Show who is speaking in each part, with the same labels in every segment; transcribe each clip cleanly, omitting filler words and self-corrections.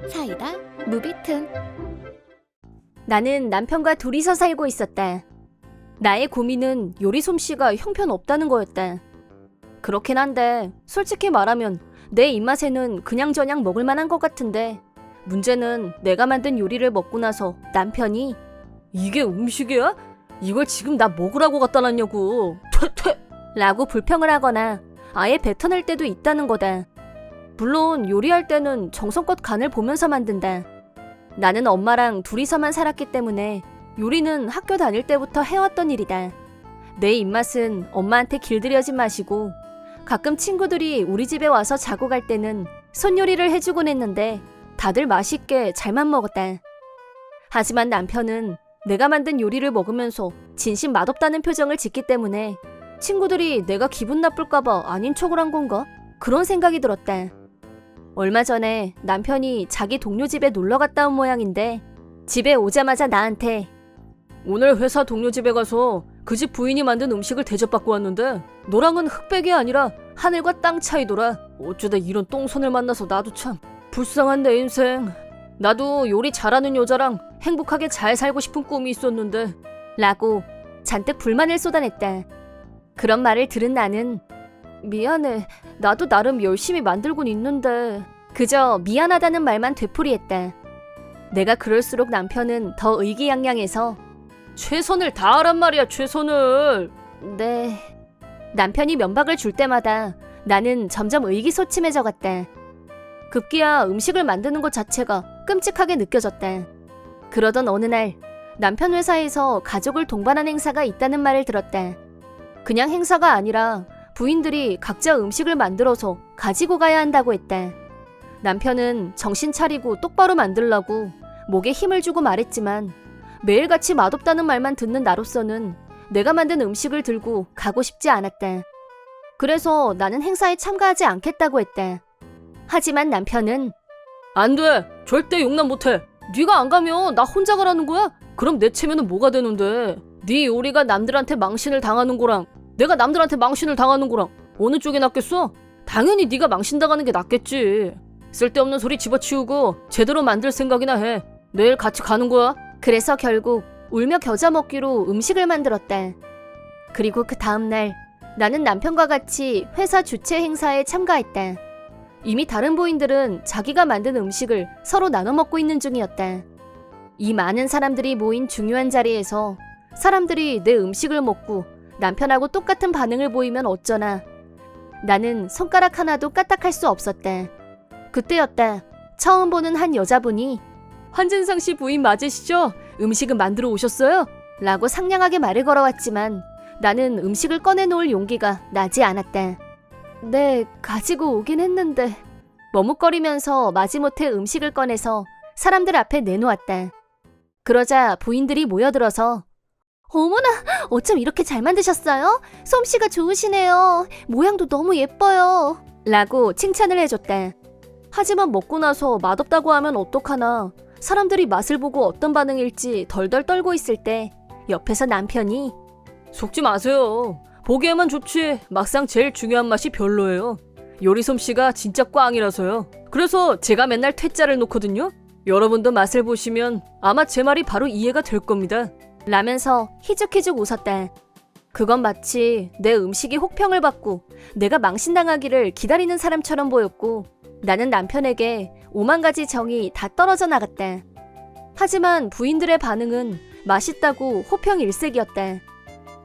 Speaker 1: 사이다 무비튼.
Speaker 2: 나는 남편과 둘이서 살고 있었다. 나의 고민은 요리 솜씨가 형편없다는 거였다. 그렇긴 한데 솔직히 말하면 내 입맛에는 그냥저냥 먹을 만한 것 같은데, 문제는 내가 만든 요리를 먹고 나서 남편이 "이게 음식이야? 이걸 지금 나 먹으라고 갖다 놨냐고, 퇴퇴! 라고 불평을 하거나 아예 뱉어낼 때도 있다는 거다. 물론 요리할 때는 정성껏 간을 보면서 만든다. 나는 엄마랑 둘이서만 살았기 때문에 요리는 학교 다닐 때부터 해왔던 일이다. 내 입맛은 엄마한테 길들여진 맛이고, 가끔 친구들이 우리 집에 와서 자고 갈 때는 손요리를 해주곤 했는데 다들 맛있게 잘만 먹었다. 하지만 남편은 내가 만든 요리를 먹으면서 진심 맛없다는 표정을 짓기 때문에 친구들이 내가 기분 나쁠까봐 아닌 척을 한 건가? 그런 생각이 들었다. 얼마 전에 남편이 자기 동료 집에 놀러 갔다 온 모양인데, 집에 오자마자 나한테 "오늘 회사 동료 집에 가서 그 집 부인이 만든 음식을 대접받고 왔는데 너랑은 흑백이 아니라 하늘과 땅 차이더라. 어쩌다 이런 똥손을 만나서 나도 참 불쌍한 내 인생. 나도 요리 잘하는 여자랑 행복하게 잘 살고 싶은 꿈이 있었는데." 라고 잔뜩 불만을 쏟아냈다. 그런 말을 들은 나는 "미안해. 나도 나름 열심히 만들곤 있는데." 그저 미안하다는 말만 되풀이했다. 내가 그럴수록 남편은 더 의기양양해서 "최선을 다하란 말이야, 최선을." 네. 남편이 면박을 줄 때마다 나는 점점 의기소침해져 갔다. 급기야 음식을 만드는 것 자체가 끔찍하게 느껴졌다. 그러던 어느 날 남편 회사에서 가족을 동반한 행사가 있다는 말을 들었다. 그냥 행사가 아니라 부인들이 각자 음식을 만들어서 가지고 가야 한다고 했다. 남편은 정신 차리고 똑바로 만들라고 목에 힘을 주고 말했지만, 매일같이 맛없다는 말만 듣는 나로서는 내가 만든 음식을 들고 가고 싶지 않았다. 그래서 나는 행사에 참가하지 않겠다고 했다. 하지만 남편은 "안 돼! 절대 용납 못해! 네가 안 가면 나 혼자 가라는 거야? 그럼 내 체면은 뭐가 되는데? 네 요리가 남들한테 망신을 당하는 거랑 내가 남들한테 망신을 당하는 거랑 어느 쪽이 낫겠어? 당연히 네가 망신당하는 게 낫겠지. 쓸데없는 소리 집어치우고 제대로 만들 생각이나 해. 내일 같이 가는 거야." 그래서 결국 울며 겨자 먹기로 음식을 만들었다. 그리고 그 다음날 나는 남편과 같이 회사 주최 행사에 참가했다. 이미 다른 부인들은 자기가 만든 음식을 서로 나눠 먹고 있는 중이었다. 이 많은 사람들이 모인 중요한 자리에서 사람들이 내 음식을 먹고 남편하고 똑같은 반응을 보이면 어쩌나. 나는 손가락 하나도 까딱할 수 없었다. 그때였다. 처음 보는 한 여자분이 "한진상 씨 부인 맞으시죠? 음식은 만들어 오셨어요?" 라고 상냥하게 말을 걸어왔지만 나는 음식을 꺼내놓을 용기가 나지 않았다. "네, 가지고 오긴 했는데." 머뭇거리면서 마지못해 음식을 꺼내서 사람들 앞에 내놓았다. 그러자 부인들이 모여들어서 "어머나, 어쩜 이렇게 잘 만드셨어요? 솜씨가 좋으시네요. 모양도 너무 예뻐요." 라고 칭찬을 해줬다. 하지만 먹고 나서 맛없다고 하면 어떡하나, 사람들이 맛을 보고 어떤 반응일지 덜덜 떨고 있을 때 옆에서 남편이 "속지 마세요. 보기에만 좋지 막상 제일 중요한 맛이 별로예요. 요리 솜씨가 진짜 꽝이라서요. 그래서 제가 맨날 퇴짜를 놓거든요. 여러분도 맛을 보시면 아마 제 말이 바로 이해가 될 겁니다." 라면서 희죽희죽 웃었다. 그건 마치 내 음식이 혹평을 받고 내가 망신당하기를 기다리는 사람처럼 보였고, 나는 남편에게 오만 가지 정이 다 떨어져 나갔다. 하지만 부인들의 반응은 맛있다고 호평 일색이었다.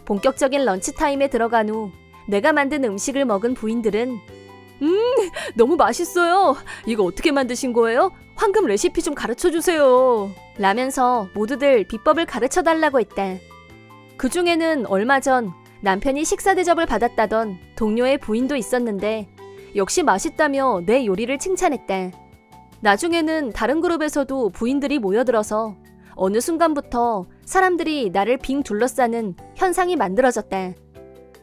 Speaker 2: 본격적인 런치타임에 들어간 후 내가 만든 음식을 먹은 부인들은 너무 맛있어요. 이거 어떻게 만드신 거예요? 황금 레시피 좀 가르쳐주세요." 라면서 모두들 비법을 가르쳐달라고 했다. 그 중에는 얼마 전 남편이 식사 대접을 받았다던 동료의 부인도 있었는데, 역시 맛있다며 내 요리를 칭찬했다. 나중에는 다른 그룹에서도 부인들이 모여들어서 어느 순간부터 사람들이 나를 빙 둘러싸는 현상이 만들어졌다.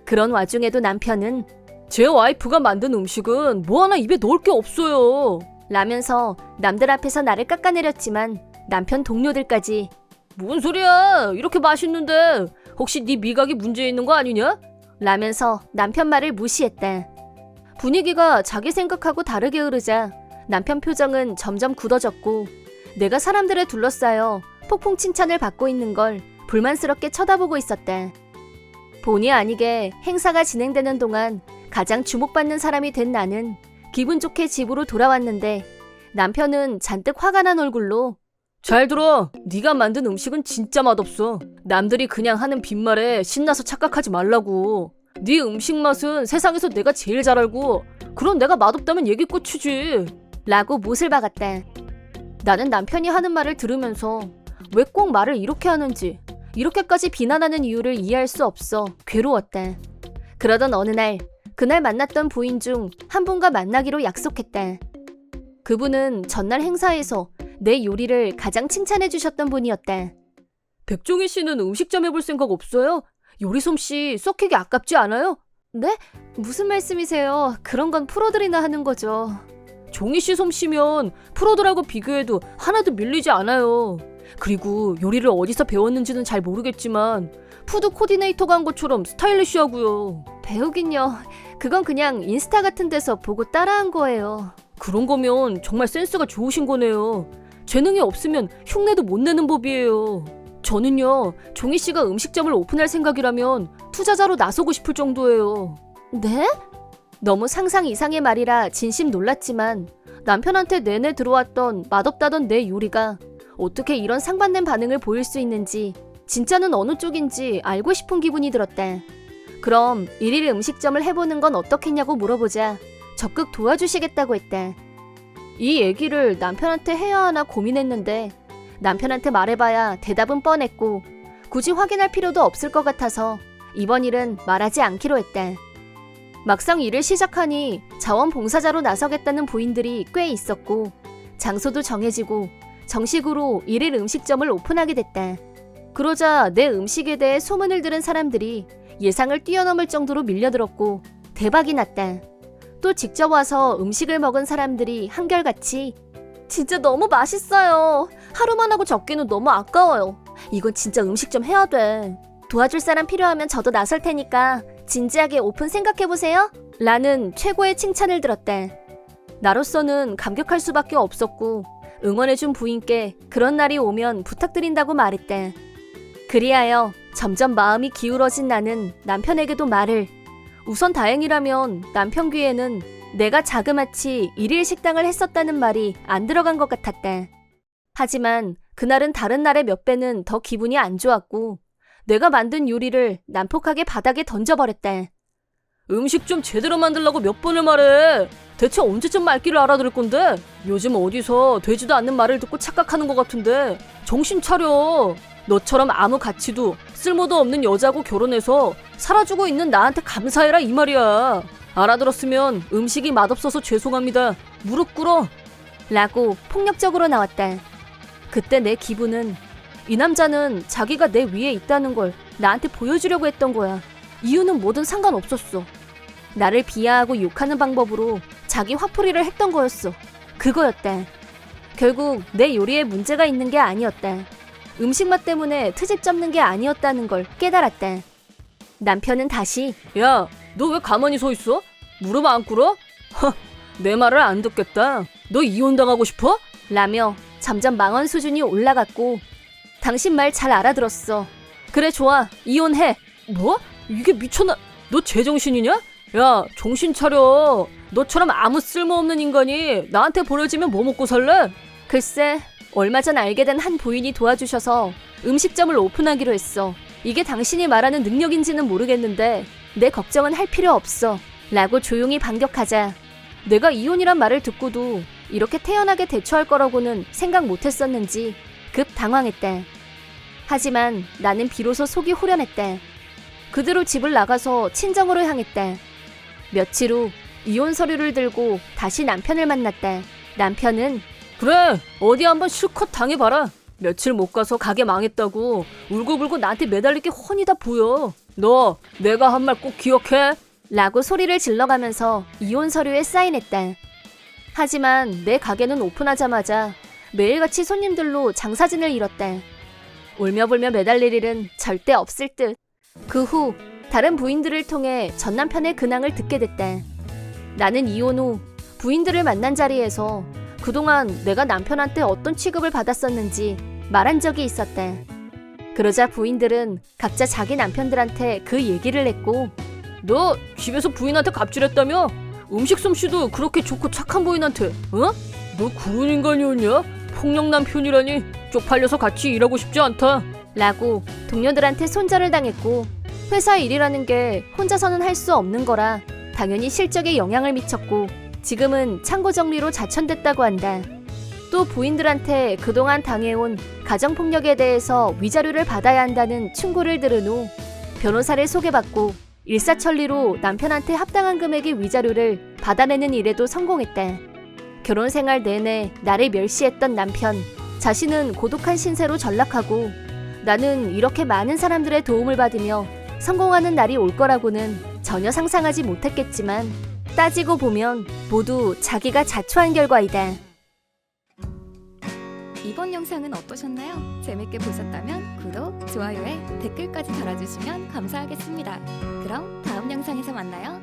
Speaker 2: 그런 와중에도 남편은 "제 와이프가 만든 음식은 뭐 하나 입에 넣을 게 없어요." 라면서 남들 앞에서 나를 깎아내렸지만 남편 동료들까지 "뭔 소리야, 이렇게 맛있는데 혹시 네 미각이 문제 있는 거 아니냐?" 라면서 남편 말을 무시했다. 분위기가 자기 생각하고 다르게 흐르자 남편 표정은 점점 굳어졌고 내가 사람들에 둘러싸여 폭풍 칭찬을 받고 있는 걸 불만스럽게 쳐다보고 있었다. 본의 아니게 행사가 진행되는 동안 가장 주목받는 사람이 된 나는 기분 좋게 집으로 돌아왔는데 남편은 잔뜩 화가 난 얼굴로 잘 들어. 네가 만든 음식은 진짜 맛없어. 남들이 그냥 하는 빈말에 신나서 착각하지 말라고. 네 음식 맛은 세상에서 내가 제일 잘 알고 그럼 내가 맛없다면 얘기 끝이지. 라고 못을 박았다. 나는 남편이 하는 말을 들으면서 왜 꼭 말을 이렇게 하는지 이렇게까지 비난하는 이유를 이해할 수 없어 괴로웠다. 그러던 어느 날 그날 만났던 부인 중 한 분과 만나기로 약속했다. 그분은 전날 행사에서 내 요리를 가장 칭찬해 주셨던 분이었다. 백종희 씨는 음식점 해볼 생각 없어요? 요리 솜씨 썩히기 아깝지 않아요? 네? 무슨 말씀이세요? 그런 건 프로들이나 하는 거죠. 종희 씨 솜씨면 프로들하고 비교해도 하나도 밀리지 않아요. 그리고 요리를 어디서 배웠는지는 잘 모르겠지만 푸드 코디네이터가 한 것처럼 스타일리시하고요. 배우긴요. 그건 그냥 인스타 같은 데서 보고 따라한 거예요. 그런 거면 정말 센스가 좋으신 거네요. 재능이 없으면 흉내도 못 내는 법이에요. 저는요, 종희 씨가 음식점을 오픈할 생각이라면 투자자로 나서고 싶을 정도예요. 네? 너무 상상 이상의 말이라 진심 놀랐지만 남편한테 내내 들어왔던 맛없다던 내 요리가 어떻게 이런 상반된 반응을 보일 수 있는지 진짜는 어느 쪽인지 알고 싶은 기분이 들었다. 그럼 일일 음식점을 해보는 건 어떻겠냐고 물어보자 적극 도와주시겠다고 했다. 이 얘기를 남편한테 해야 하나 고민했는데 남편한테 말해봐야 대답은 뻔했고 굳이 확인할 필요도 없을 것 같아서 이번 일은 말하지 않기로 했다. 막상 일을 시작하니 자원봉사자로 나서겠다는 부인들이 꽤 있었고 장소도 정해지고 정식으로 일일 음식점을 오픈하게 됐다. 그러자 내 음식에 대해 소문을 들은 사람들이 예상을 뛰어넘을 정도로 밀려들었고 대박이 났다. 또 직접 와서 음식을 먹은 사람들이 한결같이 진짜 너무 맛있어요. 하루만 하고 적기는 너무 아까워요. 이건 진짜 음식점 해야 돼. 도와줄 사람 필요하면 저도 나설 테니까 진지하게 오픈 생각해보세요. 라는 최고의 칭찬을 들었다. 나로서는 감격할 수밖에 없었고 응원해준 부인께 그런 날이 오면 부탁드린다고 말했다. 그리하여 점점 마음이 기울어진 나는 남편에게도 말을 우선 다행이라면 남편 귀에는 내가 자그마치 일일 식당을 했었다는 말이 안 들어간 것 같았다. 하지만 그날은 다른 날의 몇 배는 더 기분이 안 좋았고 내가 만든 요리를 난폭하게 바닥에 던져버렸다. 음식 좀 제대로 만들라고 몇 번을 말해. 대체 언제쯤 말귀를 알아들을 건데? 요즘 어디서 되지도 않는 말을 듣고 착각하는 것 같은데 정신 차려. 너처럼 아무 가치도 쓸모도 없는 여자하고 결혼해서 살아주고 있는 나한테 감사해라 이 말이야. 알아들었으면 음식이 맛없어서 죄송합니다. 무릎 꿇어. 라고 폭력적으로 나왔다. 그때 내 기분은 이 남자는 자기가 내 위에 있다는 걸 나한테 보여주려고 했던 거야. 이유는 뭐든 상관없었어. 나를 비하하고 욕하는 방법으로 자기 화풀이를 했던 거였어. 그거였다. 결국 내 요리에 문제가 있는 게 아니었다. 음식 맛 때문에 트집 잡는 게 아니었다는 걸 깨달았다. 남편은 다시 야, 너 왜 가만히 서 있어? 무릎 안 꿇어? 허, 내 말을 안 듣겠다. 너 이혼당하고 싶어? 라며 점점 망언 수준이 올라갔고 당신 말 잘 알아들었어. 그래 좋아, 이혼해. 뭐? 이게 미쳤나? 너 제정신이냐? 야, 정신 차려. 너처럼 아무 쓸모없는 인간이 나한테 버려지면 뭐 먹고 살래? 글쎄, 얼마 전 알게 된 한 부인이 도와주셔서 음식점을 오픈하기로 했어. 이게 당신이 말하는 능력인지는 모르겠는데 내 걱정은 할 필요 없어. 라고 조용히 반격하자 내가 이혼이란 말을 듣고도 이렇게 태연하게 대처할 거라고는 생각 못했었는지 급 당황했다. 하지만 나는 비로소 속이 후련했다. 그대로 집을 나가서 친정으로 향했다. 며칠 후 이혼 서류를 들고 다시 남편을 만났다. 남편은 그래, 어디 한번 실컷 당해봐라. 며칠 못 가서 가게 망했다고 울고불고 나한테 매달릴 게 훤히 다 보여. 너 내가 한 말 꼭 기억해. 라고 소리를 질러가면서 이혼 서류에 사인했다. 하지만 내 가게는 오픈하자마자 매일같이 손님들로 장사진을 이뤘다. 울며불며 매달릴 일은 절대 없을 듯. 그 후 다른 부인들을 통해 전 남편의 근황을 듣게 됐다. 나는 이혼 후 부인들을 만난 자리에서 그동안 내가 남편한테 어떤 취급을 받았었는지 말한 적이 있었다. 그러자 부인들은 각자 자기 남편들한테 그 얘기를 했고, 너 집에서 부인한테 갑질했다며? 음식 솜씨도 그렇게 좋고 착한 부인한테, 어? 너 그런 인간이었냐? 폭력 남편이라니 쪽팔려서 같이 일하고 싶지 않다 라고 동료들한테 손절을 당했고, 회사 일이라는 게 혼자서는 할 수 없는 거라 당연히 실적에 영향을 미쳤고 지금은 창고 정리로 자천됐다고 한다. 또 부인들한테 그동안 당해온 가정폭력에 대해서 위자료를 받아야 한다는 충고를 들은 후 변호사를 소개받고 일사천리로 남편한테 합당한 금액의 위자료를 받아내는 일에도 성공했다. 결혼 생활 내내 나를 멸시했던 남편, 자신은 고독한 신세로 전락하고 나는 이렇게 많은 사람들의 도움을 받으며 성공하는 날이 올 거라고는 전혀 상상하지 못했겠지만 따지고 보면 모두 자기가 자초한 결과이다.
Speaker 1: 이번 영상은 어떠셨나요? 재밌게 보셨다면 구독, 좋아요에 댓글까지 달아주시면 감사하겠습니다. 그럼 다음 영상에서 만나요.